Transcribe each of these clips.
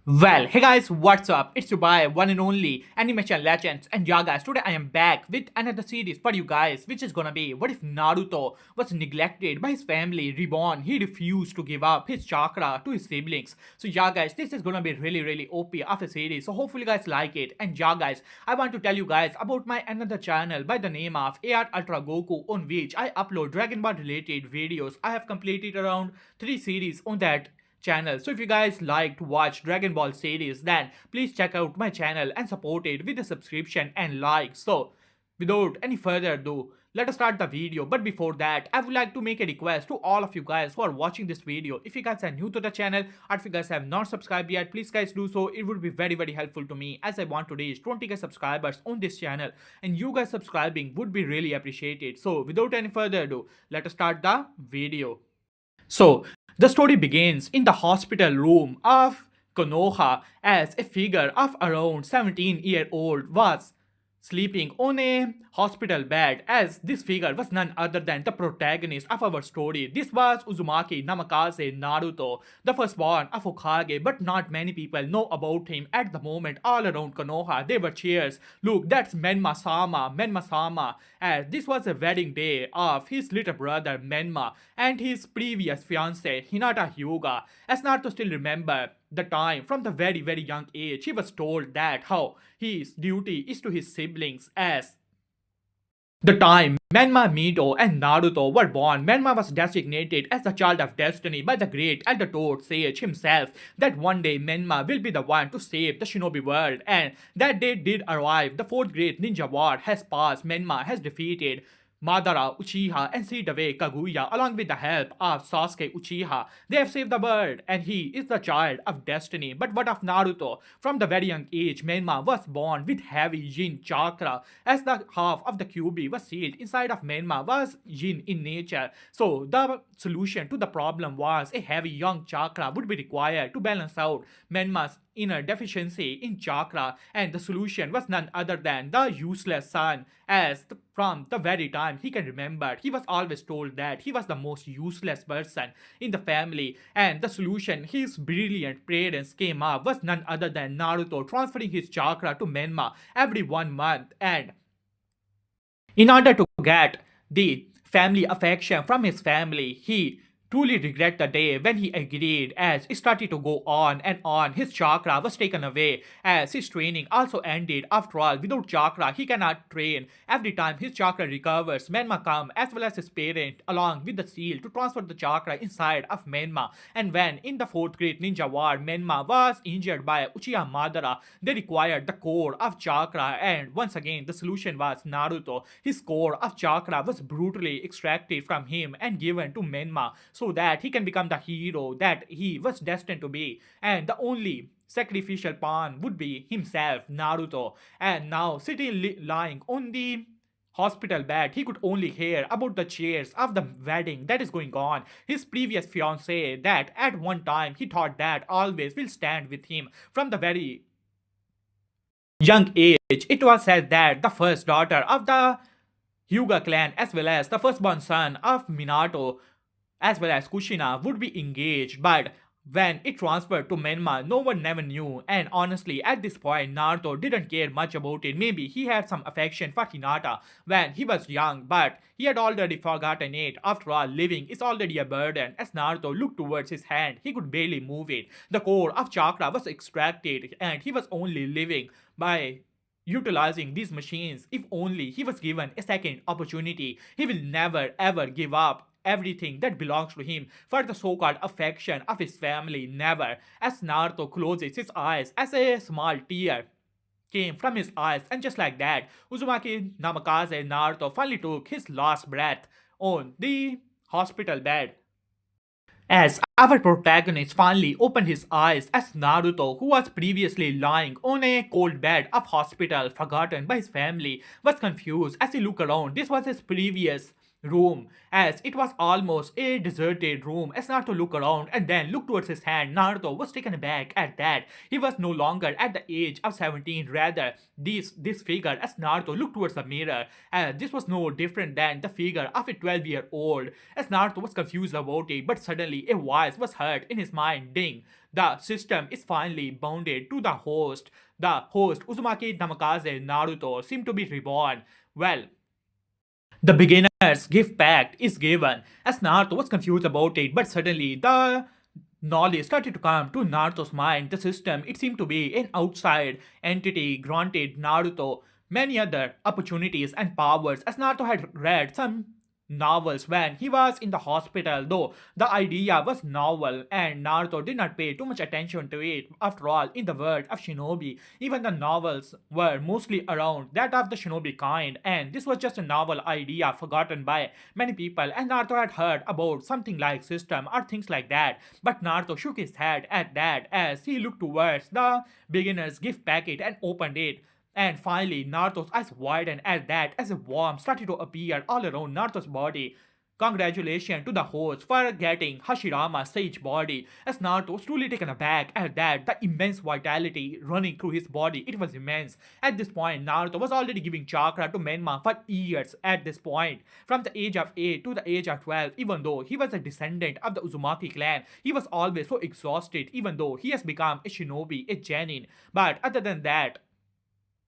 Well, hey guys, what's up? It's your boy, one and only Animation Legends, and yeah, guys, today I am back with another series for you guys, which is gonna be what if Naruto was neglected by his family, reborn? He refused to give up his chakra to his siblings. So, yeah, guys, this is gonna be really OP of a series. So, hopefully, you guys like it. And yeah, guys, I want to tell you guys about my another channel by the name of AR Ultra Goku, on which I upload Dragon Ball related videos. I have completed around 3 series on that channel. So if you guys like to watch Dragon Ball series, then please check out my channel and support it with a subscription and like. So without any further ado, let us start the video. But before that, I would like to make a request to all of you guys who are watching this video. If you guys are new to the channel or if you guys have not subscribed yet, please guys do so. It would be very helpful to me as I want to reach 20k subscribers on this channel, and you guys subscribing would be really appreciated. So without any further ado, let us start the video. So, the story begins in the hospital room of Konoha as a figure of around 17-year-old was sleeping on a hospital bed, as this figure was none other than the protagonist of our story. This was Uzumaki Namikaze Naruto, the firstborn of Hokage, but not many people know about him at the moment. All around Konoha, there were cheers. Look, that's Menma-sama, as this was a wedding day of his little brother Menma and his previous fiancée Hinata Hyuga. As Naruto still remember the time from the very young age, he was told that how his duty is to his siblings. As the time Menma, Mito, and Naruto were born, Menma was designated as the child of destiny by the great Elder Toad sage himself, that one day Menma will be the one to save the shinobi world, and that day did arrive. The fourth great ninja war has passed. Menma has defeated Madara Uchiha and sealed away Kaguya along with the help of Sasuke Uchiha. They have saved the world, and he is the child of destiny. But what of Naruto? From the very young age, Menma was born with heavy yin chakra, as the half of the Kyuubi was sealed inside of Menma was yin in nature. So the solution to the problem was a heavy yang chakra would be required to balance out Menma's inner deficiency in chakra, and the solution was none other than the useless son. As from the very time he can remember, he was always told that he was the most useless person in the family, and the solution his brilliant parents came up was none other than Naruto transferring his chakra to Menma every 1 month, and in order to get the family affection from his family, he truly regret the day when he agreed, as it started to go on and on. His chakra was taken away as his training also ended. After all, without chakra, he cannot train. Every time his chakra recovers, Menma come as well as his parent along with the seal to transfer the chakra inside of Menma. And when in the fourth great ninja war, Menma was injured by Uchiha Madara, they required the core of chakra, and once again the solution was Naruto. His core of chakra was brutally extracted from him and given to Menma so that he can become the hero that he was destined to be. And the only sacrificial pawn would be himself, Naruto. And now, sitting lying on the hospital bed, he could only hear about the cheers of the wedding that is going on. His previous fiancée, that at one time he thought that always will stand with him from the very young age. It was said that the first daughter of the Hyuga clan, as well as the firstborn son of Minato, as well as Kushina, would be engaged, but when it transferred to Menma, no one never knew, and honestly, at this point, Naruto didn't care much about it. Maybe he had some affection for Hinata when he was young, but he had already forgotten it. After all, living is already a burden. As Naruto looked towards his hand, he could barely move it. The core of chakra was extracted, and he was only living by utilizing these machines. If only he was given a second opportunity, he will never ever give up everything that belongs to him for the so-called affection of his family. Never. As Naruto closes his eyes, as a small tear came from his eyes, and just like that, Uzumaki Namikaze Naruto finally took his last breath on the hospital bed. As our protagonist finally opened his eyes, as Naruto, who was previously lying on a cold bed of hospital forgotten by his family, was confused as he looked around. This was his previous room, as it was almost a deserted room. As Naruto looked around and then looked towards his hand, Naruto was taken aback at that. He was no longer at the age of 17, rather this figure. As Naruto looked towards the mirror, this was no different than the figure of a 12-year-old. As Naruto was confused about it, but suddenly a voice was heard in his mind. Ding! The system is finally bounded to the host. The host, Uzumaki Namikaze Naruto, seemed to be reborn. Well, the beginner's gift pack is given. As Naruto was confused about it, but suddenly the knowledge started to come to Naruto's mind. The system, it seemed to be an outside entity, granted Naruto many other opportunities and powers. As Naruto had read some novels when he was in the hospital, though the idea was novel and Naruto did not pay too much attention to it. After all, in the world of shinobi, even the novels were mostly around that of the shinobi kind, and this was just a novel idea forgotten by many people, and Naruto had heard about something like system or things like that. But Naruto shook his head at that as he looked towards the beginner's gift packet and opened it. And finally, Naruto's eyes widened at that as a worm started to appear all around Naruto's body. Congratulations to the host for getting Hashirama's sage body. As Naruto was truly taken aback at that, the immense vitality running through his body, it was immense. At this point, Naruto was already giving chakra to Menma for years at this point. From the age of 8 to the age of 12, even though he was a descendant of the Uzumaki clan, he was always so exhausted even though he has become a shinobi, a genin. But other than that,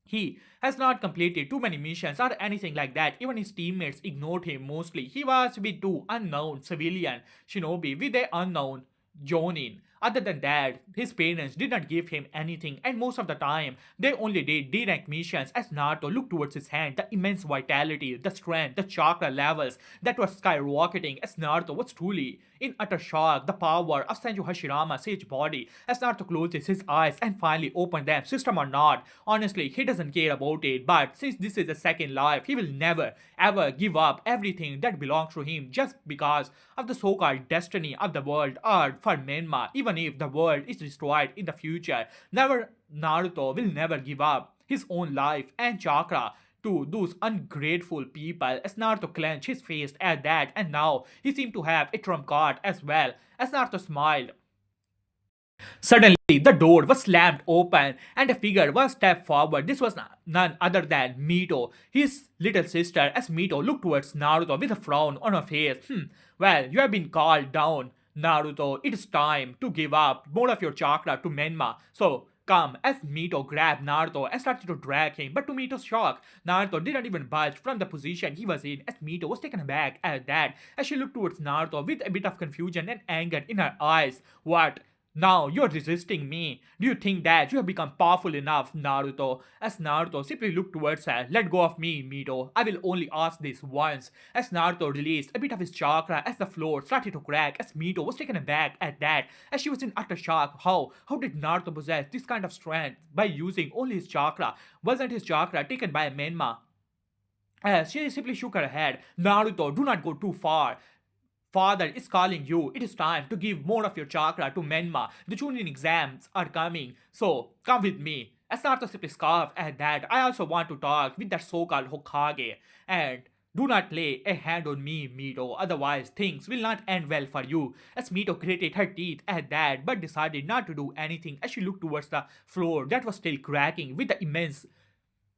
he has not completed too many missions or anything like that. Even his teammates ignored him mostly. He was with two unknown civilian shinobi with a unknown jonin. Other than that, his parents did not give him anything, and most of the time, they only did D-rank missions. As Naruto looked towards his hand, the immense vitality, the strength, the chakra levels that was skyrocketing. As Naruto was truly in utter shock, the power of Senju Hashirama's sage body. As Naruto closes his eyes and finally opened them, system or not, honestly, he doesn't care about it. But since this is a second life, he will never ever give up everything that belongs to him just because of the so-called destiny of the world or for Menma. Even if the world is destroyed in the future, never Naruto will never give up his own life and chakra to those ungrateful people. As Naruto clenched his fist at that, and now he seemed to have a trump card as well. As Naruto smiled, suddenly, the door was slammed open and a figure was stepped forward. This was none other than Mito, his little sister. As Mito looked towards Naruto with a frown on her face. Well, you have been called down, Naruto. It is time to give up more of your chakra to Menma. So, come. As Mito grabbed Naruto and started to drag him, but to Mito's shock, Naruto didn't even budge from the position he was in. As Mito was taken aback at that, as she looked towards Naruto with a bit of confusion and anger in her eyes. What? Now you're resisting me. Do you think that you have become powerful enough, Naruto? As Naruto simply looked towards her, let go of me, Mito. I will only ask this once. As Naruto released a bit of his chakra as the floor started to crack, as Mito was taken aback at that, as she was in utter shock. How did Naruto possess this kind of strength by using only his chakra? Wasn't his chakra taken by Menma? As she simply shook her head, Naruto, do not go too far. Father is calling you. It is time to give more of your chakra to Menma. The Chunin exams are coming, so come with me. As Naruto simply scoffed at that, I also want to talk with that so-called Hokage. And do not lay a hand on me, Mito, otherwise things will not end well for you. As Mito gritted her teeth at that, but decided not to do anything as she looked towards the floor that was still cracking with the immense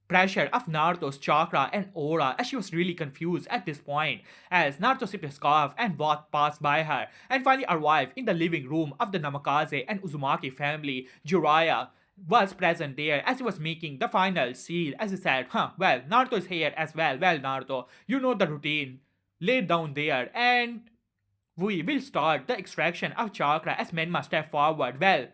pressure of Naruto's chakra and aura, as she was really confused at this point. As Naruto sipped a scarf and walked past by her and finally arrived in the living room of the Namikaze and Uzumaki family. Jiraiya was present there as he was making the final seal. As he said, well, Naruto is here as well. Well, Naruto, you know the routine. Lay down there and we will start the extraction of chakra. As Menma stepped forward. Well,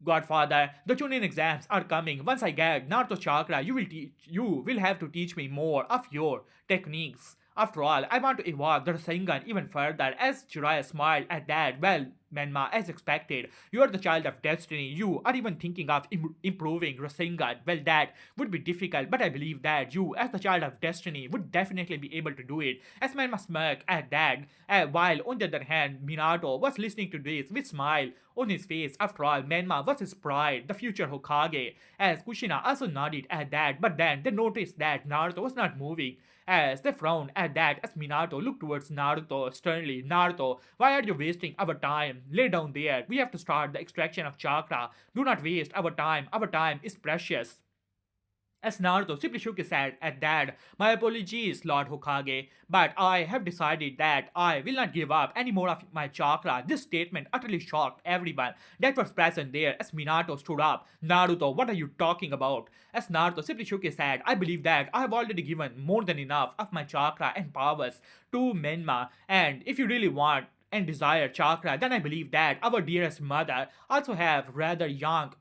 Godfather, the Chunin exams are coming. Once I get Naruto chakra, you will have to teach me more of your techniques. After all, I want to evolve the Rasengan even further. As Jiraiya smiled at that, well, Menma, as expected, you are the child of destiny. You are even thinking of improving Rasengan. Well, that would be difficult, but I believe that you, as the child of destiny, would definitely be able to do it. As Menma smirked at that, while on the other hand, Minato was listening to this with smile on his face. After all, Menma was his pride, the future Hokage. As Kushina also nodded at that, but then they noticed that Naruto was not moving. as they frown at that as Minato looked towards Naruto sternly. Naruto, why are you wasting our time? Lay down there. We have to start the extraction of chakra. Do not waste our time. Our time is precious. As Naruto simply shook his head at that, my apologies, Lord Hokage, but I have decided that I will not give up any more of my chakra. This statement utterly shocked everyone that was present there as Minato stood up. Naruto, what are you talking about? As Naruto simply shook his head, I believe that I have already given more than enough of my chakra and powers to Menma, and if you really want and desire chakra, then I believe that our dearest mother also have rather young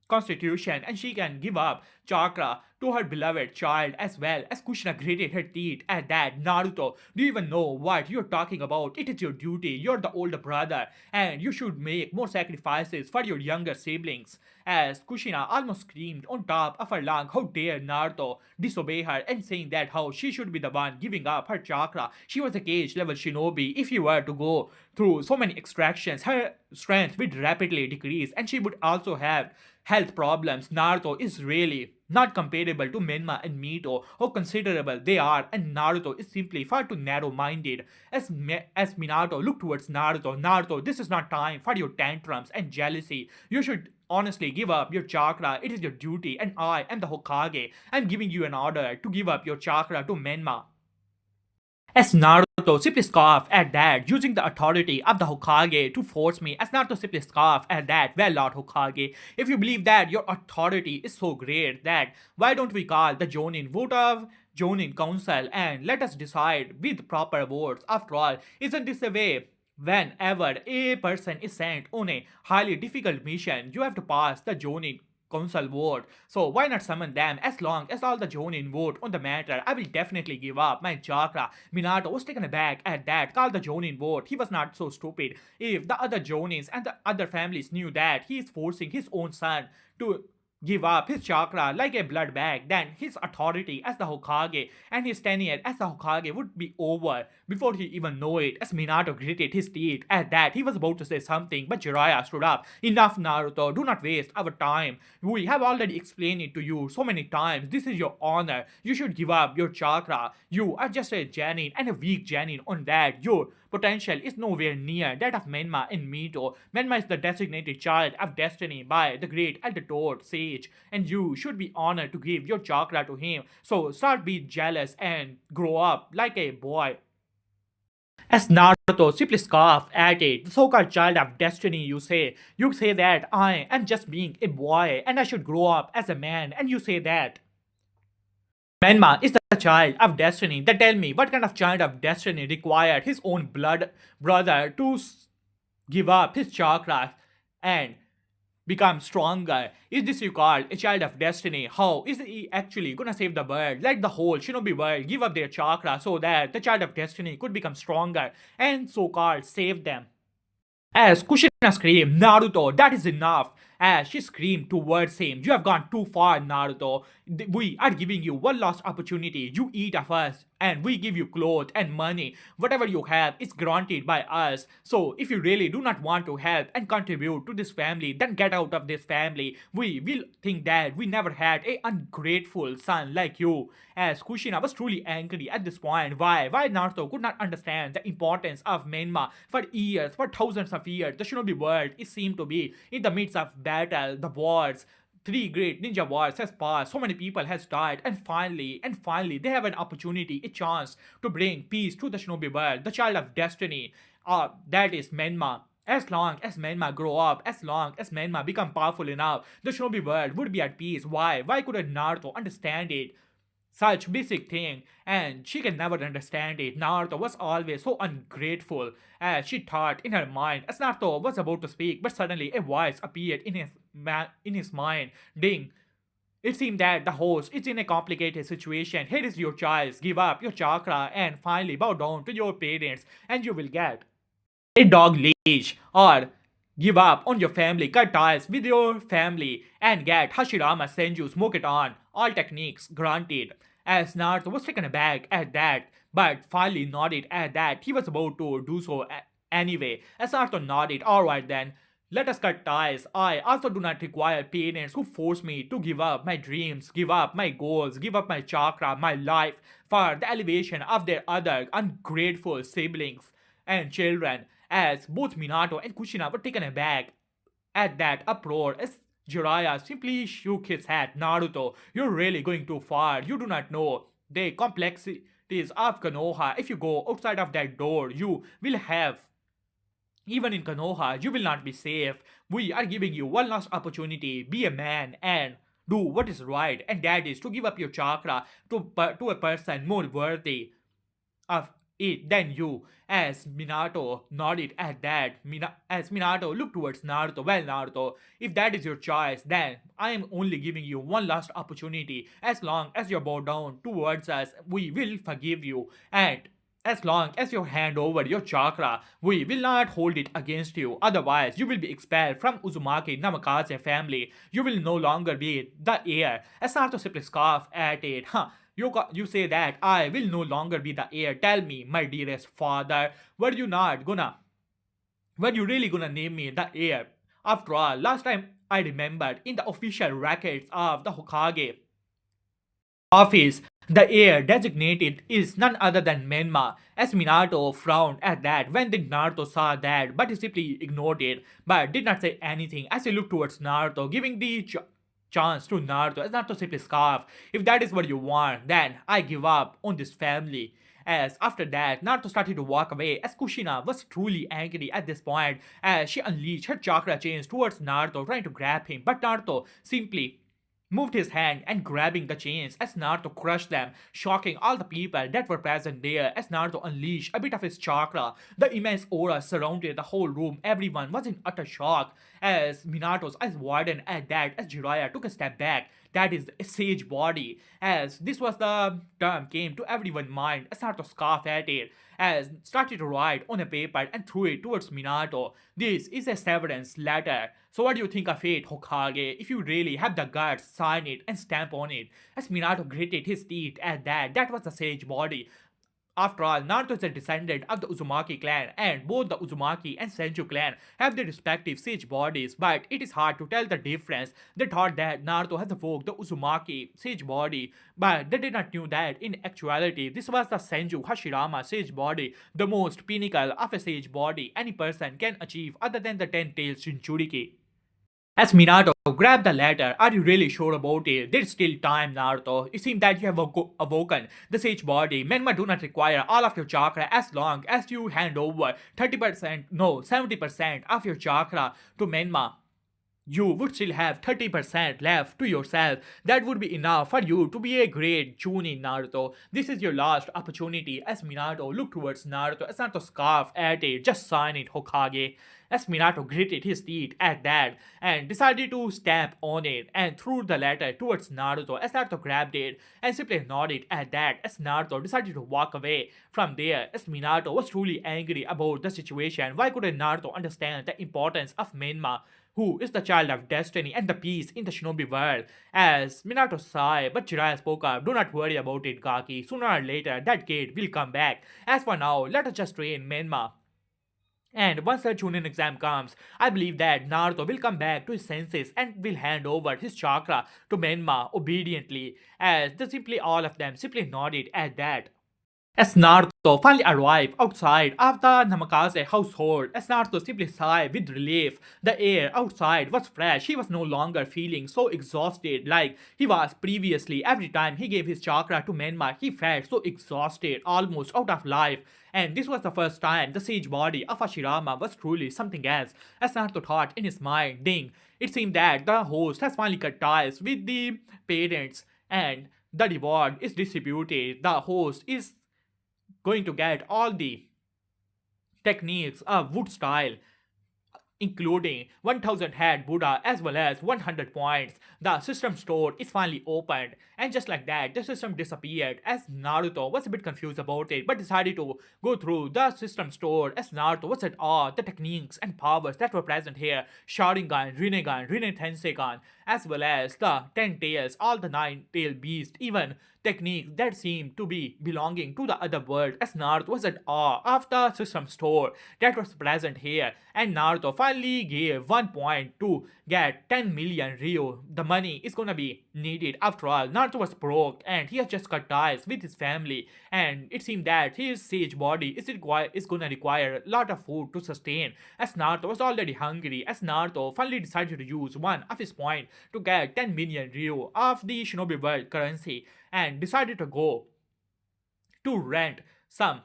constitution and she can give up chakra to her beloved child as well. As Kushina gritted her teeth at that, Naruto, do you even know what you're talking about? It is your duty. You're the older brother and you should make more sacrifices for your younger siblings. As Kushina almost screamed on top of her lung, how dare Naruto disobey her and saying that how she should be the one giving up her chakra. She was a cage level shinobi. If you were to go through so many extractions, her strength would rapidly decrease and she would also have health problems. Naruto is really not comparable to Menma and Mito, how considerable they are, and Naruto is simply far too narrow-minded. As Minato looked towards Naruto, Naruto, this is not time for your tantrums and jealousy. You should honestly give up your chakra. It is your duty, and I am the Hokage. I'm giving you an order to give up your chakra to Menma. As Naruto simply scoffed at that, using the authority of the Hokage to force me. As Naruto simply scoffed at that, well, Lord Hokage, if you believe that your authority is so great, that why don't we call the Jonin vote of Jonin Council and let us decide with proper votes? After all, isn't this a way? Whenever a person is sent on a highly difficult mission, you have to pass the Jonin council vote. So why not summon them? As long as all the Jonin vote on the matter, I will definitely give up my chakra. Minato was taken aback at that. Call the Jonin vote. He was not so stupid. If the other Jonins and the other families knew that he is forcing his own son to give up his chakra like a blood bag, then his authority as the Hokage and his tenure as the Hokage would be over before he even know it. As Minato gritted his teeth at that, he was about to say something, but Jiraiya stood up. Enough, Naruto. Do not waste our time. We have already explained it to you so many times. This is your honor. You should give up your chakra. You are just a Genin and a weak Genin on that. Your potential is nowhere near that of Menma and Mito. Menma is the designated child of destiny by the great Elder Toad sage, and you should be honored to give your chakra to him. So start being jealous and grow up like a boy. As Naruto simply scoffed at it, the so-called child of destiny, you say. You say that I am just being a boy and I should grow up as a man, and you say that Menma is the child of destiny. Then tell me, what kind of child of destiny required his own blood brother to give up his chakra and become stronger? Is this you call a child of destiny? How is he actually gonna save the world? Let the whole shinobi world give up their chakra so that the child of destiny could become stronger and so called save them. As Kushina screamed, Naruto, that is enough. As she screamed towards him, you have gone too far, Naruto. We are giving you one last opportunity. You eat of us, and we give you clothes and money. Whatever you have is granted by us. So, if you really do not want to help and contribute to this family, then get out of this family. We will think that we never had a ungrateful son like you. As Kushina was truly angry at this point. Why Naruto could not understand the importance of Menma. For years, for thousands of years, the shinobi world is seemed to be in the midst of battle, the wars. Three great ninja wars has passed, so many people has died, and finally, they have an opportunity, a chance to bring peace to the shinobi world, the child of destiny. That is Menma. As long as Menma grow up, as long as Menma become powerful enough, the shinobi world would be at peace. Why couldn't Naruto understand it? Such basic thing, and she can never understand it. Naruto was always so ungrateful, as she thought in her mind. As Naruto was about to speak, but suddenly a voice appeared in his mind. Ding! It seemed that the host is in a complicated situation. Here is your choice. Give up your chakra and finally bow down to your parents, and you will get a dog leash, or give up on your family, cut ties with your family, and get Hashirama Senju Smoke It On. All techniques granted. As Naruto was taken aback at that, but finally nodded at that. He was about to do so anyway. As Naruto nodded, alright then, Let us cut ties. I also do not require parents who force me to give up my dreams, give up my goals, give up my chakra, my life for the elevation of their other ungrateful siblings and children. As both Minato and Kushina were taken aback at that uproar, as Jiraiya simply shook his head. Naruto, you're really going too far. You do not know the complexities of Konoha. If you go outside of that door, you will have even in Konoha, you will not be safe. We are giving you one last opportunity. Be a man and do what is right, and that is to give up your chakra to a person more worthy of it than you. As Minato nodded at that, as Minato looked towards Naruto, well, Naruto, if that is your choice, then I am only giving you one last opportunity. As long as you bow down towards us, we will forgive you. And as long as you hand over your chakra, we will not hold it against you. Otherwise, you will be expelled from Uzumaki Namikaze family. You will no longer be the heir. As Naruto simply scoffed at it. Huh. You say that I will no longer be the heir. Tell me, my dearest father, were you really gonna name me the heir? After all, last time I remembered in the official records of the Hokage office, the heir designated is none other than Menma. As Minato frowned at that when the Naruto saw that, but he simply ignored it, but did not say anything as he looked towards Naruto, giving the chance to Naruto as Naruto simply scoffed. If that is what you want, then I give up on this family. As after that, Naruto started to walk away as Kushina was truly angry at this point as she unleashed her chakra chains towards Naruto trying to grab him, but Naruto simply moved his hand and grabbing the chains as Naruto crushed them, shocking all the people that were present there as Naruto unleashed a bit of his chakra. The immense aura surrounded the whole room. Everyone was in utter shock as Minato's eyes widened at that as Jiraiya took a step back. That is a sage body, as this was the term came to everyone's mind as Naruto scoffed at it, as started to write on a paper and threw it towards Minato. This is a severance letter. So what do you think of it, Hokage? If you really have the guts, sign it and stamp on it. As Minato gritted his teeth at that was the sage body. After all, Naruto is a descendant of the Uzumaki clan, and both the Uzumaki and Senju clan have their respective sage bodies, but it is hard to tell the difference. They thought that Naruto has evoked the Uzumaki sage body, but they did not know that in actuality, this was the Senju Hashirama sage body, the most pinnacle of a sage body any person can achieve other than the 10-tailed Jinchuriki. As Minato grabbed the letter, are you really sure about it? There's still time, Naruto. It seems that you have awoken the sage body. Menma do not require all of your chakra as long as you hand over 30%, no, 70% of your chakra to Menma. You would still have 30% left to yourself. That would be enough for you to be a great Chunin, Naruto. This is your last opportunity. As Minato looked towards Naruto, as Naruto scoffed at it, just sign it, Hokage. As Minato gritted his teeth at that and decided to stamp on it and threw the letter towards Naruto as Naruto grabbed it and simply nodded at that as Naruto decided to walk away from there as Minato was truly angry about the situation. Why couldn't Naruto understand the importance of Menma, who is the child of destiny and the peace in the shinobi world? As Minato sighed, but Jiraiya spoke up, do not worry about it, Gaki. Sooner or later, that kid will come back. As for now, let us just train Menma. And once the Chunin exam comes, I believe that Naruto will come back to his senses and will hand over his chakra to Menma obediently, as they simply all of them simply nodded at that. As Naruto finally arrived outside of the Namikaze household, as Naruto simply sighed with relief. The air outside was fresh. He was no longer feeling so exhausted like he was previously. Every time he gave his chakra to Menma, he felt so exhausted, almost out of life. And this was the first time the sage body of Hashirama was truly something else. As Naruto thought in his mind, ding, it seemed that the host has finally cut ties with the parents and the reward is distributed. The host is going to get all the techniques of wood style, including 1000 head Buddha as well as 100 points. The system store is finally opened, and just like that, the system disappeared as Naruto was a bit confused about it but decided to go through the system store as Naruto was at awe the techniques and powers that were present here: Sharingan, Rinnegan, Rinne Tensegan, as well as the 10 tails, all the 9 tail beasts, even techniques that seemed to be belonging to the other world, as Naruto was at awe of the system store that was present here, and Naruto finally gave 1 point to get 10 million Ryo. The money is gonna be needed. After all, Naruto was broke and he has just cut ties with his family, and it seemed that his sage body is gonna require a lot of food to sustain, as Naruto was already hungry, as Naruto finally decided to use one of his points to get 10 million Ryo of the Shinobi World currency and decided to go to rent some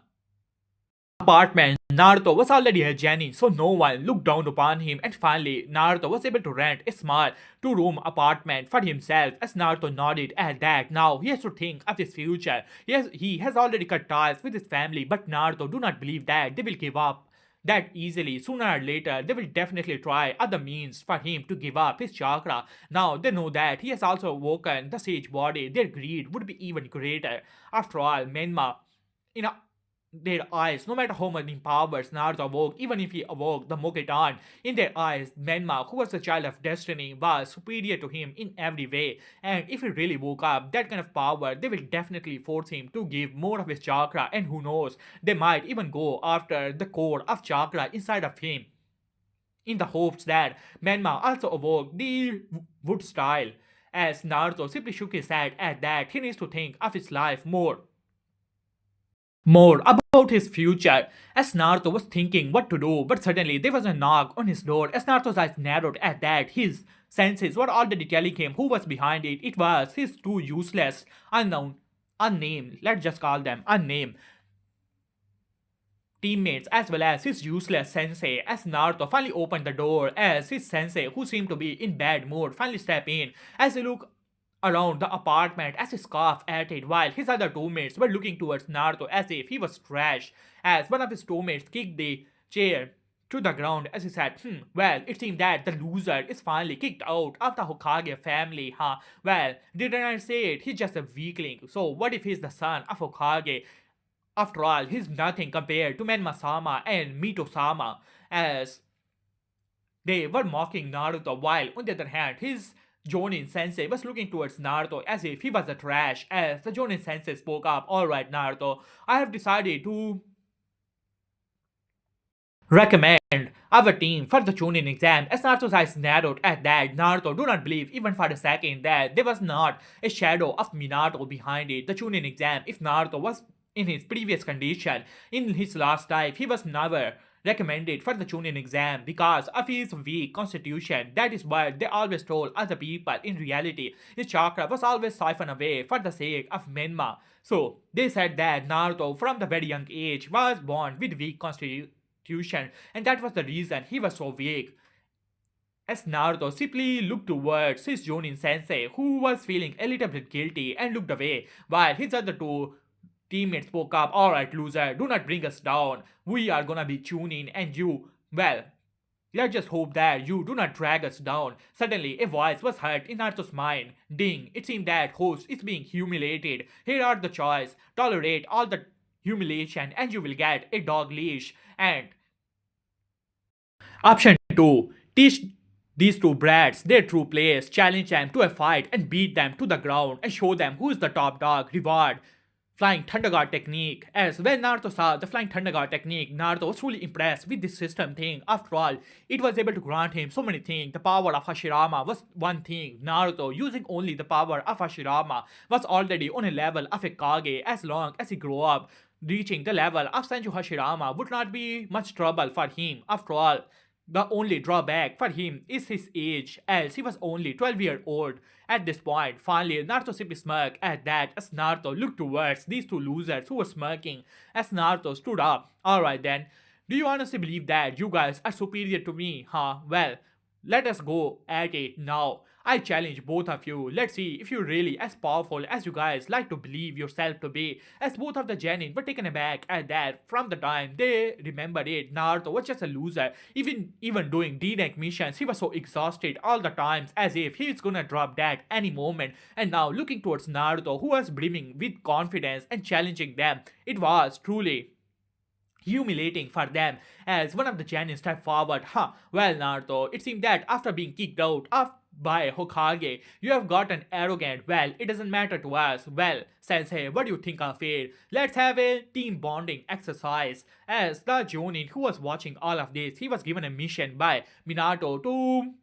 apartment. Naruto was already a genin, so no one looked down upon him, and finally, Naruto was able to rent a small two-room apartment for himself. As Naruto nodded at that, now he has to think of his future. Yes, he has already cut ties with his family, but Naruto do not believe that they will give up that easily. Sooner or later, they will definitely try other means for him to give up his chakra. Now they know that he has also awoken the sage body. Their greed would be even greater. After all, Menma, you know, their eyes, no matter how many powers Naruto awoke, even if he awoke the Mokitan, in their eyes, Menma, who was the child of destiny, was superior to him in every way. And if he really woke up that kind of power, they will definitely force him to give more of his chakra, and who knows, they might even go after the core of chakra inside of him, in the hopes that Menma also awoke the wood style. As Naruto simply shook his head at that, he needs to think of his life more about his future, as Naruto was thinking what to do, but suddenly there was a knock on his door. As Naruto's eyes narrowed at that, his senses were already telling him who was behind it. It was his two useless, unnamed, let's just call them unnamed teammates, as well as his useless sensei. As Naruto finally opened the door, as his sensei, who seemed to be in bad mood, finally stepped in. As he looked around the apartment, as he scoffed at it, while his other teammates were looking towards Naruto as if he was trash, as one of his teammates kicked the chair to the ground as he said, well, it seemed that the loser is finally kicked out of the Hokage family, huh? Well, didn't I say it? He's just a weakling. So what if he's the son of Hokage? After all, he's nothing compared to Menma-sama and Mito-sama, as they were mocking Naruto, while on the other hand, his Jonin sensei was looking towards Naruto as if he was a trash. As the Jonin sensei spoke up, alright Naruto, I have decided to recommend our team for the Chunin exam. As Naruto's eyes narrowed at that, Naruto do not believe even for a second that there was not a shadow of Minato behind it. The Chunin exam, if Naruto was in his previous condition, in his last life, he was never recommended for the Chunin exam because of his weak constitution. That is what they always told other people. In reality, his chakra was always siphoned away for the sake of Menma. So they said that Naruto from the very young age was born with weak constitution, and that was the reason he was so weak. As Naruto simply looked towards his Jonin sensei, who was feeling a little bit guilty, and looked away, while his other two teammates spoke up, alright loser, do not bring us down. We are gonna be tuning and you, well, let's just hope that you do not drag us down. Suddenly, a voice was heard in Naruto's mind. Ding, it seemed that host is being humiliated. Here are the choice. Tolerate all the humiliation and you will get a dog leash. And option 2. Teach these two brats their true place. Challenge them to a fight and beat them to the ground and show them who is the top dog. Reward Flying Thunder God technique. As when Naruto saw the Flying Thunder God technique, Naruto was truly impressed with this system thing. After all, it was able to grant him so many things. The power of Hashirama was one thing. Naruto, using only the power of Hashirama, was already on a level of a Kage. As long as he grew up, reaching the level of Senju Hashirama would not be much trouble for him. After all, the only drawback for him is his age, as he was only 12 years old at this point. Finally, Naruto simply smirked at that as Naruto looked towards these two losers who were smirking. As Naruto stood up, alright then, do you honestly believe that you guys are superior to me, huh? Well, let us go at it now. I challenge both of you. Let's see if you're really as powerful as you guys like to believe yourself to be. As both of the Genin were taken aback at that from the time they remembered it. Naruto was just a loser. Even doing D-rank missions, he was so exhausted all the times as if he's gonna drop dead any moment. And now looking towards Naruto, who was brimming with confidence and challenging them, it was truly humiliating for them. As one of the Genin stepped forward. Well, Naruto, it seemed that after being kicked out of by Hokage. You have gotten arrogant. Well, it doesn't matter to us. Well, Sensei, what do you think of it? Let's have a team bonding exercise. As the Jonin who was watching all of this, he was given a mission by Minato to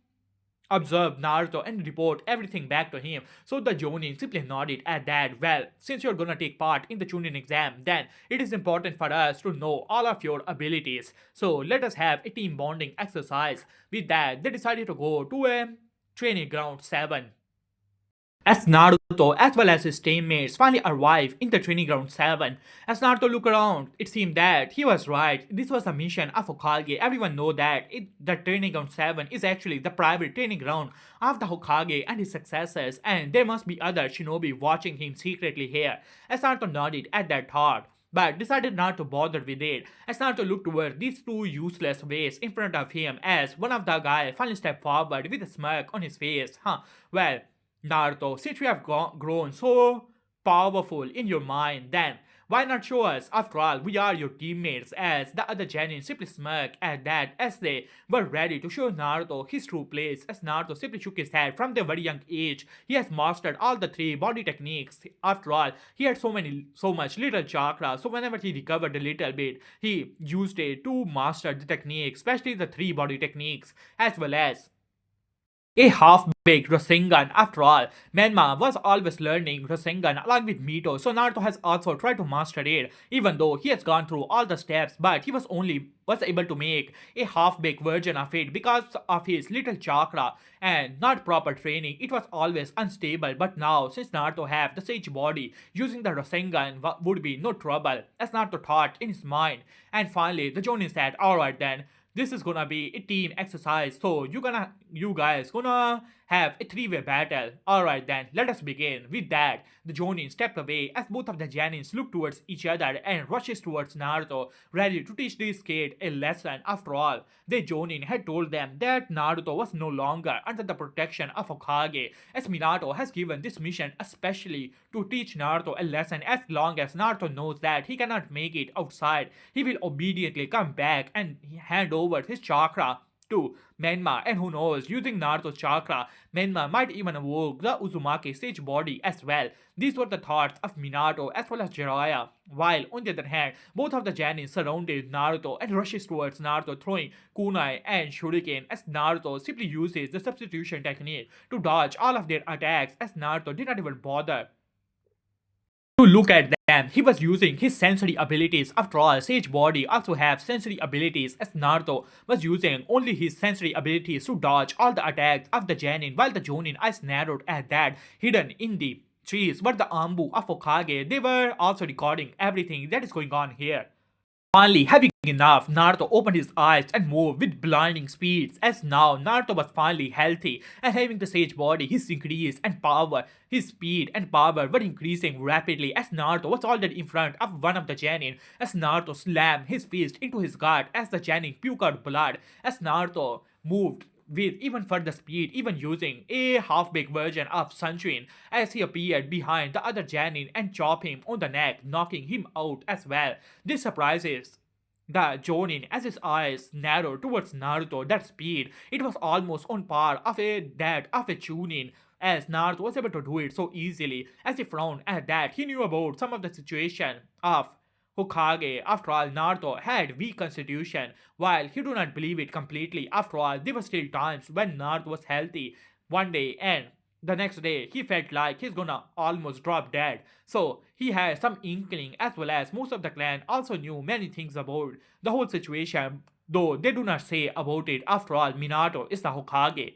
observe Naruto and report everything back to him. So the Jonin simply nodded at that. Well, since you're gonna take part in the Chunin exam, then it is important for us to know all of your abilities. So let us have a team bonding exercise. With that, they decided to go to a training ground 7. As Naruto, as well as his teammates, finally arrive in the training ground 7. As Naruto looked around, it seemed that he was right. This was a mission of Hokage. Everyone know that the training ground 7 is actually the private training ground of the Hokage and his successors, and there must be other shinobi watching him secretly here. As Naruto nodded at that thought, but decided not to bother with it. As Naruto looked toward these two useless ways in front of him, as one of the guys finally stepped forward with a smirk on his face. Well, Naruto, since you have grown so powerful in your mind, then why not show us? After all, we are your teammates. As the other Genin simply smirked at that as they were ready to show Naruto his true place. As Naruto simply shook his head. From their very young age, he has mastered all the 3 body techniques. After all, he had so much little chakra. So whenever he recovered a little bit, he used it to master the techniques, especially the 3 body techniques, as well as a half-baked Rasengan. After all, Menma was always learning Rasengan along with Mito, so Naruto has also tried to master it, even though he has gone through all the steps, but he was able to make a half-baked version of it because of his little chakra and not proper training. It was always unstable, but now since Naruto have the sage body, using the Rasengan would be no trouble, as Naruto thought in his mind. And finally, the Jonin said, "Alright then, this is gonna be a team exercise, so you guys gonna have a 3-way battle. Alright then, let us begin." With that, the Jonin stepped away as both of the Janins looked towards each other and rushes towards Naruto, ready to teach this kid a lesson. After all, the Jonin had told them that Naruto was no longer under the protection of Hokage, as Minato has given this mission especially to teach Naruto a lesson. As long as Naruto knows that he cannot make it outside, he will obediently come back and hand over his chakra to Menma, and who knows, using Naruto's chakra, Menma might even evoke the Uzumaki sage body as well. These were the thoughts of Minato as well as Jiraiya, while on the other hand, both of the Janins surrounded Naruto and rushes towards Naruto, throwing kunai and shuriken, as Naruto simply uses the substitution technique to dodge all of their attacks, as Naruto did not even bother to look at them. He was using his sensory abilities. After all, Sage Body also have sensory abilities, as Naruto was using only his sensory abilities to dodge all the attacks of the Genin, while the Jonin eyes narrowed at that, hidden in the trees. But the Ambu of Hokage, they were also recording everything that is going on here. Finally, having enough, Naruto opened his eyes and moved with blinding speeds, as now Naruto was finally healthy and having the sage body, his increase and power, his speed and power were increasing rapidly, as Naruto was already in front of one of the Genin, as Naruto slammed his fist into his gut as the Genin puked out blood, as Naruto moved with even further speed, even using a half-baked version of Sunshine, as he appeared behind the other Janin and chopped him on the neck, knocking him out as well. This surprises the Jonin as his eyes narrowed towards Naruto. That speed, it was almost on par of that of a Chunin, as Naruto was able to do it so easily. As he frowned at that, he knew about some of the situation of Hokage. After all, Naruto had weak constitution. While he do not believe it completely, after all, there were still times when Naruto was healthy one day and the next day he felt like he's gonna almost drop dead. So he had some inkling, as well as most of the clan also knew many things about the whole situation, though they do not say about it. After all, Minato is the Hokage.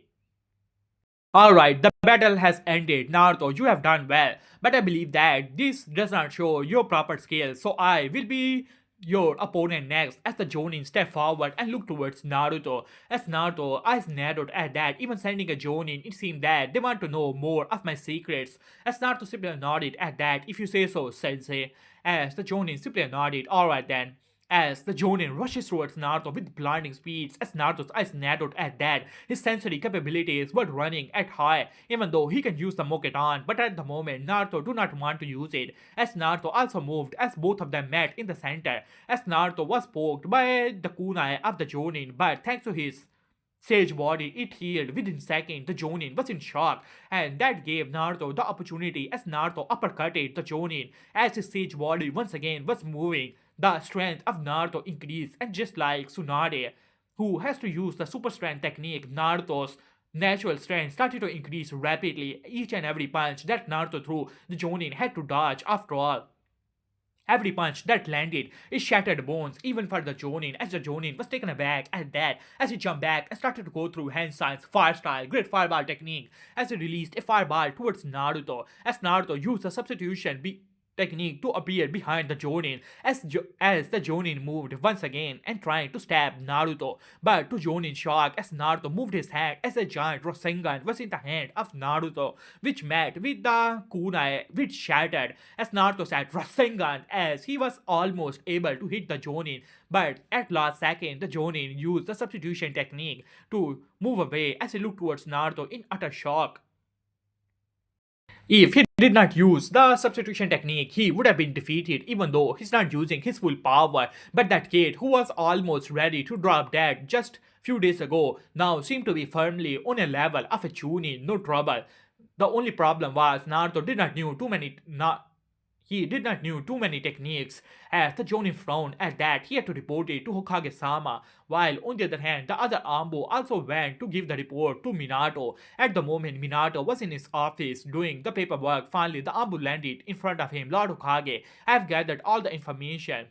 Alright, the battle has ended. Naruto, you have done well. But I believe that this does not show your proper skills, so I will be your opponent next. As the Jonin step forward and look towards Naruto. As Naruto eyes narrowed at that, even sending a Jonin, it seemed that they want to know more of my secrets. As Naruto simply nodded at that, "If you say so, sensei." As the Jonin simply nodded, "Alright then." As the Jonin rushes towards Naruto with blinding speeds, as Naruto's eyes narrowed at that, his sensory capabilities were running at high, even though he can use the Moketan, but at the moment Naruto do not want to use it, as Naruto also moved as both of them met in the center, as Naruto was poked by the kunai of the Jonin, but thanks to his Sage body, it healed within seconds. The Jonin was in shock, and that gave Naruto the opportunity as Naruto uppercutted the Jonin as his Sage body once again was moving. The strength of Naruto increased, and just like Tsunade, who has to use the super strength technique, Naruto's natural strength started to increase rapidly. Each and every punch that Naruto threw, the Jonin had to dodge after all. Every punch that landed, it shattered bones, even for the Jonin, as the Jonin was taken aback at that, as he jumped back and started to go through Hansan's fire style, great fireball technique, as he released a fireball towards Naruto, as Naruto used the substitution technique to appear behind the Jonin as the Jonin moved once again and trying to stab Naruto. But to Jonin's shock, as Naruto moved his hand as a giant Rasengan was in the hand of Naruto, which met with the kunai which shattered as Naruto said Rasengan as he was almost able to hit the Jonin. But at last second, the Jonin used the substitution technique to move away as he looked towards Naruto in utter shock. If he did not use the substitution technique, he would have been defeated even though he's not using his full power. But that kid who was almost ready to drop dead just few days ago now seemed to be firmly on a level of a Chunin, no trouble. The only problem was Naruto did not knew too many he did not knew too many techniques. As the Jonin frowned at that, he had to report it to Hokage-sama, while on the other hand, the other Ambu also went to give the report to Minato. At the moment Minato was in his office doing the paperwork, finally the Ambu landed in front of him. Lord Hokage, I have gathered all the information.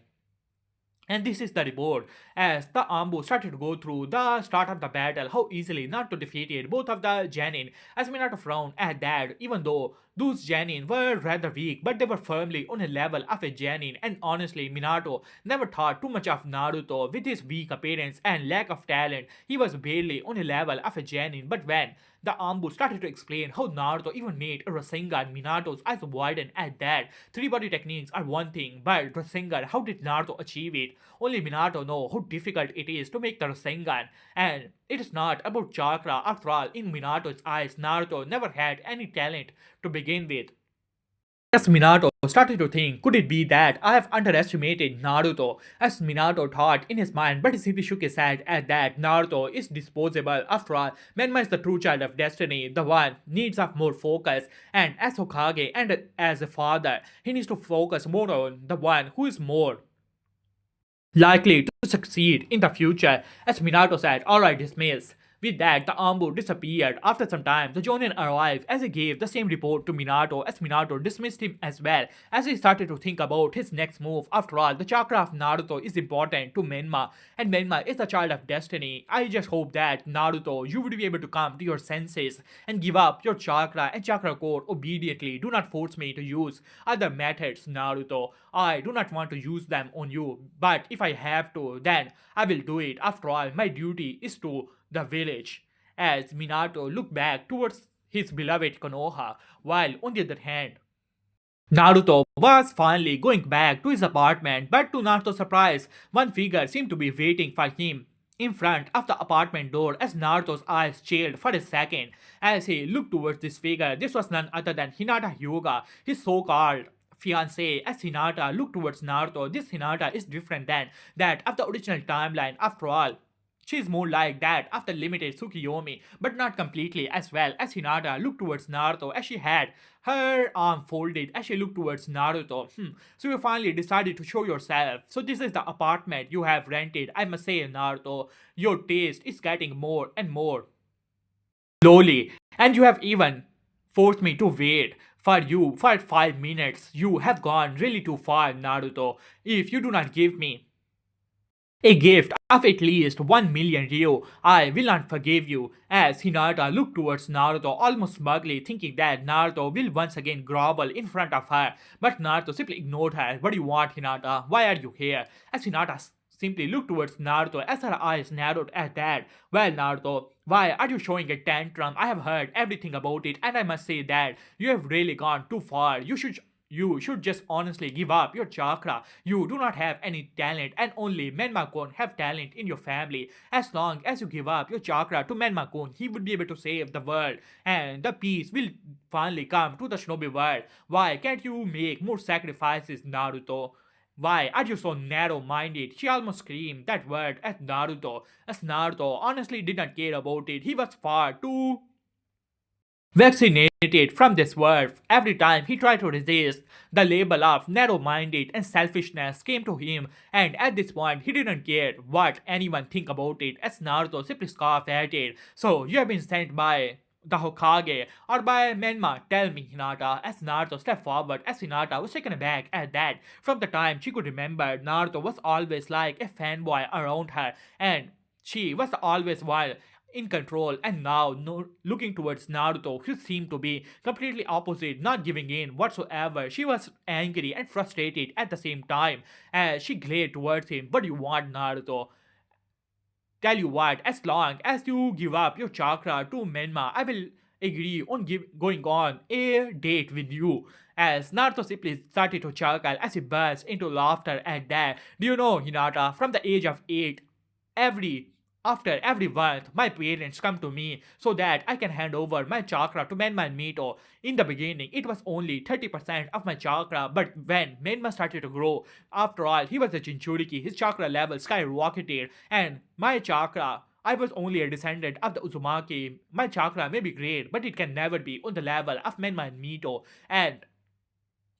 And this is the report. As the Ambu started to go through the start of the battle, how easily Naruto defeated both of the Genin, as Minato frowned at that, even though those Genin were rather weak, but they were firmly on a level of a Genin, and honestly, Minato never thought too much of Naruto. With his weak appearance and lack of talent, he was barely on a level of a Genin, but when the Ambu started to explain how Naruto even made a Rasengan, Minato's eyes widened at that. Three body techniques are one thing, but Rasengan, how did Naruto achieve it? Only Minato knows how difficult it is to make the Rasengan, and it is not about chakra. After all, in Minato's eyes, Naruto never had any talent to begin with. As Minato started to think, could it be that I have underestimated Naruto? As Minato thought in his mind, but he simply shook his head at that. Naruto is disposable. After all, Menma is the true child of destiny, the one needs of more focus. And as Hokage and as a father, he needs to focus more on the one who is more likely to succeed in the future. As Minato said, alright, dismiss. With that, the Ambu disappeared. After some time, the Jonin arrived as he gave the same report to Minato as Minato dismissed him as well as he started to think about his next move. After all, the chakra of Naruto is important to Menma and Menma is the child of destiny. I just hope that Naruto, you would be able to come to your senses and give up your chakra and chakra core obediently. Do not force me to use other methods, Naruto. I do not want to use them on you, but if I have to, then I will do it. After all, my duty is to the village. As Minato looked back towards his beloved Konoha, while on the other hand, Naruto was finally going back to his apartment, but to Naruto's surprise, one figure seemed to be waiting for him in front of the apartment door as Naruto's eyes chilled for a second as he looked towards this figure. This was none other than Hinata Hyuga, his so-called fiancé. As Hinata looked towards Naruto, this Hinata is different than that of the original timeline. After all, she is more like that of the limited Tsukiyomi, but not completely as well. As Hinata looked towards Naruto as she had her arm folded as she looked towards Naruto. So you finally decided to show yourself. So this is the apartment you have rented. I must say, Naruto, your taste is getting more and more slowly. And you have even forced me to wait for you for 5 minutes. You have gone really too far, Naruto. If you do not give me a gift of at least 1 million Ryo, I will not forgive you. As Hinata looked towards Naruto almost smugly, thinking that Naruto will once again grovel in front of her. But Naruto simply ignored her. What do you want, Hinata? Why are you here? As Hinata simply looked towards Naruto as her eyes narrowed at that. Well, Naruto, why are you showing a tantrum? I have heard everything about it, and I must say that you have really gone too far. You should just honestly give up your chakra. You do not have any talent, and only Menmakon have talent in your family. As long as you give up your chakra to Menmakon, he would be able to save the world, and the peace will finally come to the shinobi world. Why can't you make more sacrifices, Naruto? Why are you so narrow minded? She almost screamed that word at Naruto, as Naruto honestly did not care about it. He was far too vaccinated from this word. Every time he tried to resist, the label of narrow minded and selfishness came to him, and at this point, he didn't care what anyone think about it, as Naruto simply scoffed at it. So, you have been sent by the Hokage or by Menma, tell me, Hinata, as Naruto stepped forward, as Hinata was taken aback at that. From the time she could remember, Naruto was always like a fanboy around her, and she was always wild in control, and now no, looking towards Naruto, who seemed to be completely opposite, not giving in whatsoever. She was angry and frustrated at the same time as she glared towards him. What do you want, Naruto? Tell you what, as long as you give up your chakra to Menma, I will agree on going on a date with you. As Naruto simply started to chuckle as he burst into laughter at that. Do you know, Hinata, from the age of 8, every after every month, my parents come to me so that I can hand over my chakra to Menma and Mito. In the beginning, it was only 30% of my chakra, but when Menma started to grow, after all, he was a Jinchuriki, his chakra level skyrocketed, and my chakra, I was only a descendant of the Uzumaki. My chakra may be great, but it can never be on the level of Menma and Mito. And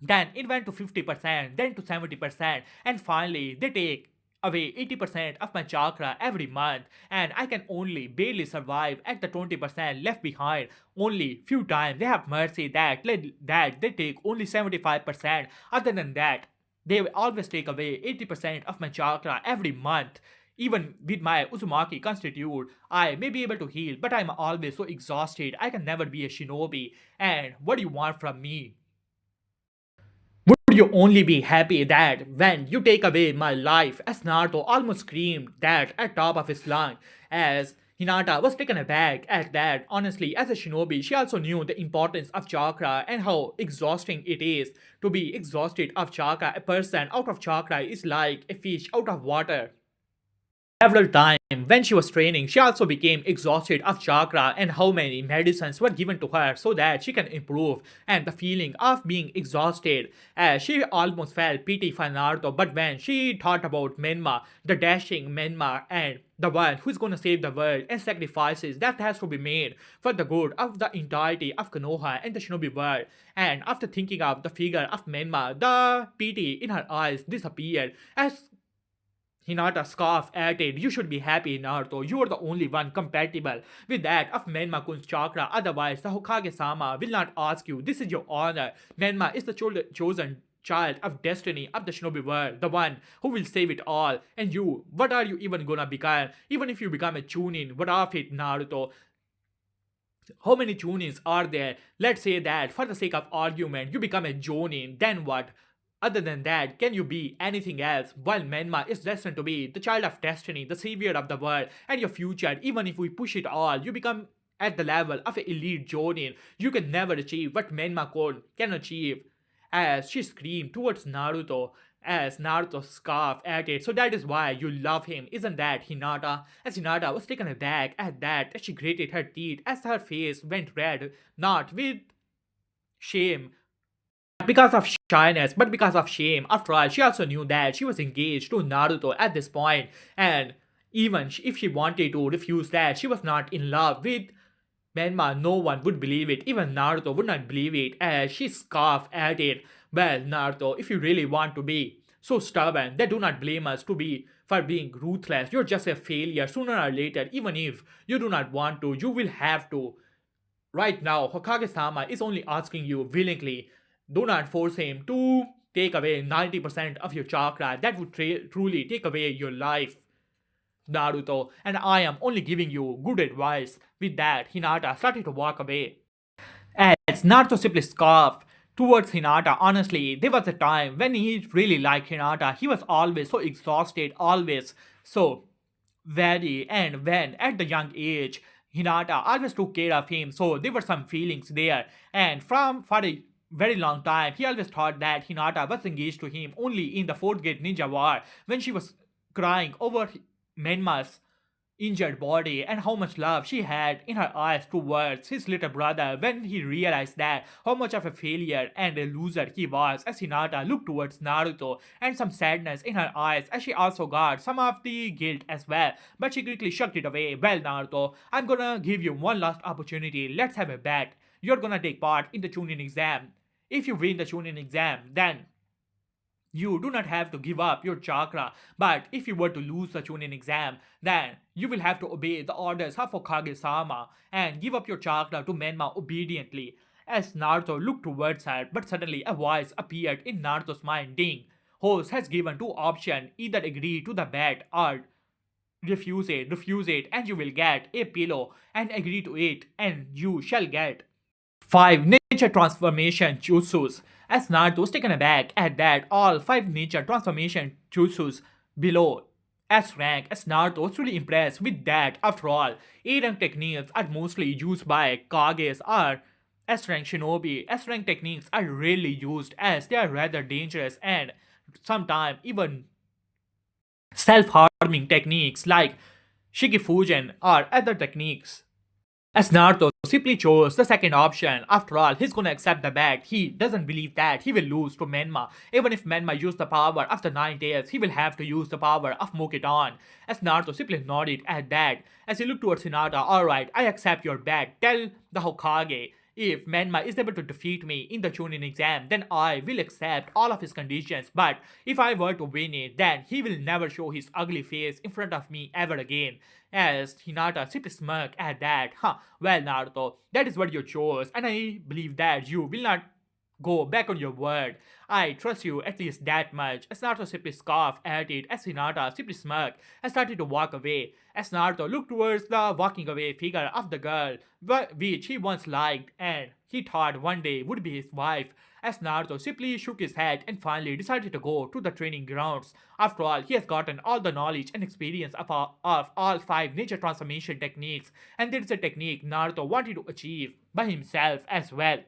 then it went to 50%, then to 70%, and finally they take away 80% of my chakra every month, and I can only barely survive at the 20% left behind. Only few times they have mercy that they take only 75%. Other than that, they will always take away 80% of my chakra every month. Even with my Uzumaki constitute, I may be able to heal, but I'm always so exhausted. I can never be a shinobi. And what do you want from me? Would you only be happy that when you take away my life? As Naruto almost screamed that at top of his lungs, as Hinata was taken aback at that. Honestly, as a shinobi, she also knew the importance of chakra and how exhausting it is to be exhausted of chakra. A person out of chakra is like a fish out of water. Several times when she was training, she also became exhausted of chakra and how many medicines were given to her so that she can improve. And the feeling of being exhausted, as she almost felt pity for Naruto. But when she thought about Menma, the dashing Menma, and the one who's gonna save the world and sacrifices that has to be made for the good of the entirety of Konoha and the shinobi world. And after thinking of the figure of Menma, the pity in her eyes disappeared as Hinata scoffed at it. You should be happy, Naruto. You are the only one compatible with that of Menma-kun's chakra. Otherwise, the Hokage-sama will not ask you. This is your honor. Menma is the chosen child of destiny of the shinobi world, the one who will save it all. And you, what are you even gonna become? Even if you become a chunin, what of it, Naruto? How many tunings are there? Let's say that for the sake of argument, you become a jonin, then what? Other than that, can you be anything else? While Menma is destined to be the child of destiny, the savior of the world, and your future, even if we push it all, you become at the level of an elite jonin. You can never achieve what Menma can achieve. As she screamed towards Naruto, as Naruto scoffed at it. So that is why you love him, isn't that, Hinata? As Hinata was taken aback at that, as she grated her teeth, as her face went red, not with shame, because of shyness, but because of shame. After all, she also knew that she was engaged to Naruto at this point, and even if she wanted to refuse that, she was not in love with Menma. No one would believe it. Even Naruto would not believe it as she scoffed at it. Well, Naruto, if you really want to be so stubborn, then do not blame us to be for being ruthless. You're just a failure sooner or later. Even if you do not want to, you will have to. Right now, Hokage-sama is only asking you willingly. Do not force him to take away 90% of your chakra. That would truly take away your life, Naruto, and I am only giving you good advice. With that, Hinata started to walk away. As Naruto simply scoffed towards Hinata. Honestly, there was a time when he really liked Hinata. He was always so exhausted, always so very, and when at the young age, Hinata always took care of him, so there were some feelings there. And from for a very long time, he always thought that Hinata was engaged to him only in the fourth grade ninja war when she was crying over Menma's injured body and how much love she had in her eyes towards his little brother when he realized that how much of a failure and a loser he was as Hinata looked towards Naruto and some sadness in her eyes as she also got some of the guilt as well, but she quickly shrugged it away. Well, Naruto, I'm gonna give you one last opportunity. Let's have a bet. You're gonna take part in the Chunin exam. If you win the Chunin exam, then you do not have to give up your chakra, but if you were to lose the Chunin exam, then you will have to obey the orders of Hokage-sama and give up your chakra to Menma obediently. As Naruto looked towards her, but suddenly a voice appeared in Naruto's mind. Ding! Host has given two options: either agree to the bet or refuse it, and you will get a pillow, and agree to it, and you shall get 5 nature transformation jutsus. As Naruto was taken aback at that, all 5 nature transformation jutsus below S rank, as Naruto was really impressed with that. After all, A rank techniques are mostly used by Kages or S rank shinobi. S rank techniques are rarely used as they are rather dangerous and sometimes even self-harming techniques like Shikifugen or other techniques. As Naruto simply chose the second option. After all, he's gonna accept the bet. He doesn't believe that he will lose to Menma. Even if Menma used the power of the Nine Tails, he will have to use the power of Mokiton. As Naruto simply nodded at that, as he looked towards Hinata, alright, I accept your bet. Tell the Hokage, if Menma is able to defeat me in the Chunin exam, then I will accept all of his conditions. But if I were to win it, then he will never show his ugly face in front of me ever again. As Hinata simply smirked at that. Huh, well, Naruto, that is what you chose, and I believe that you will not go back on your word. I trust you at least that much. As Naruto simply scoffed at it, as Hinata simply smirked and started to walk away. As Naruto looked towards the walking away figure of the girl, which he once liked and he thought one day would be his wife, as Naruto simply shook his head and finally decided to go to the training grounds. After all, he has gotten all the knowledge and experience of all 5 nature transformation techniques, and there is a technique Naruto wanted to achieve by himself as well.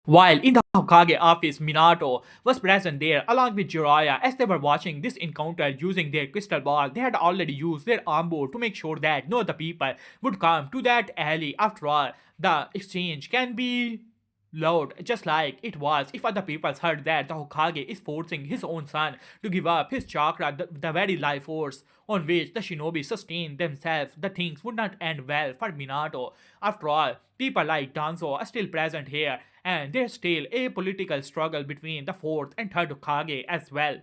While in the Hokage office, Minato was present there along with Jiraiya as they were watching this encounter using their crystal ball. They had already used their armor to make sure that no other people would come to that alley. After all, the exchange can be loud just like it was if other people heard that the Hokage is forcing his own son to give up his chakra, the very life force on which the shinobi sustain themselves. The things would not end well for Minato. After all, people like Danzo are still present here, and there's still a political struggle between the fourth and third Hokage as well.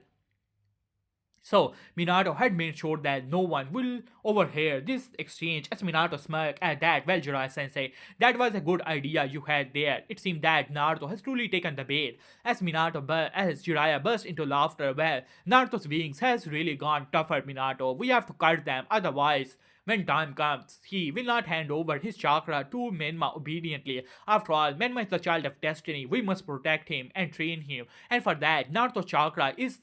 So, Minato had made sure that no one will overhear this exchange as Minato smirked at that. Well, Jiraiya sensei, that was a good idea you had there. It seemed that Naruto has truly taken the bait. As Jiraiya burst into laughter, well, Naruto's wings has really gone tougher, Minato. We have to cut them, otherwise when time comes, he will not hand over his chakra to Menma obediently. After all, Menma is the child of destiny. We must protect him and train him. And for that, Naruto's chakra is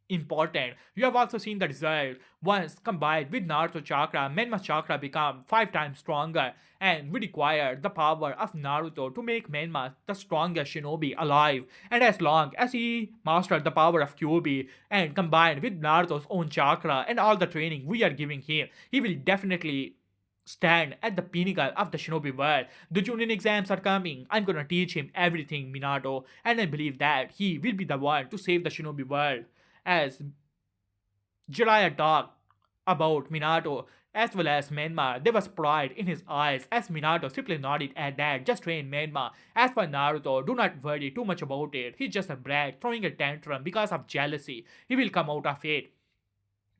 important. You have also seen the result. Once combined with Naruto chakra, Menma's chakra become 5 times stronger, and we require the power of Naruto to make Menma the strongest shinobi alive. And as long as he mastered the power of Kyuubi and combined with Naruto's own chakra and all the training we are giving him, he will definitely stand at the pinnacle of the shinobi world. The Chunin exams are coming. I'm gonna teach him everything, Minato, and I believe that he will be the one to save the shinobi world. As Jiraiya talked about Minato as well as Menma, there was pride in his eyes as Minato simply nodded at that. Just train Menma. As for Naruto, do not worry too much about it. He's just a brat throwing a tantrum because of jealousy. He will come out of it.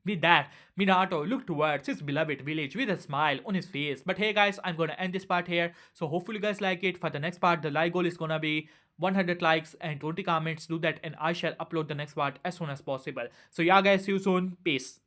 With that, Minato looked towards his beloved village with a smile on his face. But hey guys, I'm gonna end this part here. So hopefully you guys like it. For the next part, the like goal is gonna be 100 likes and 20 comments. Do that and I shall upload the next part as soon as possible. So yeah guys, see you soon. Peace.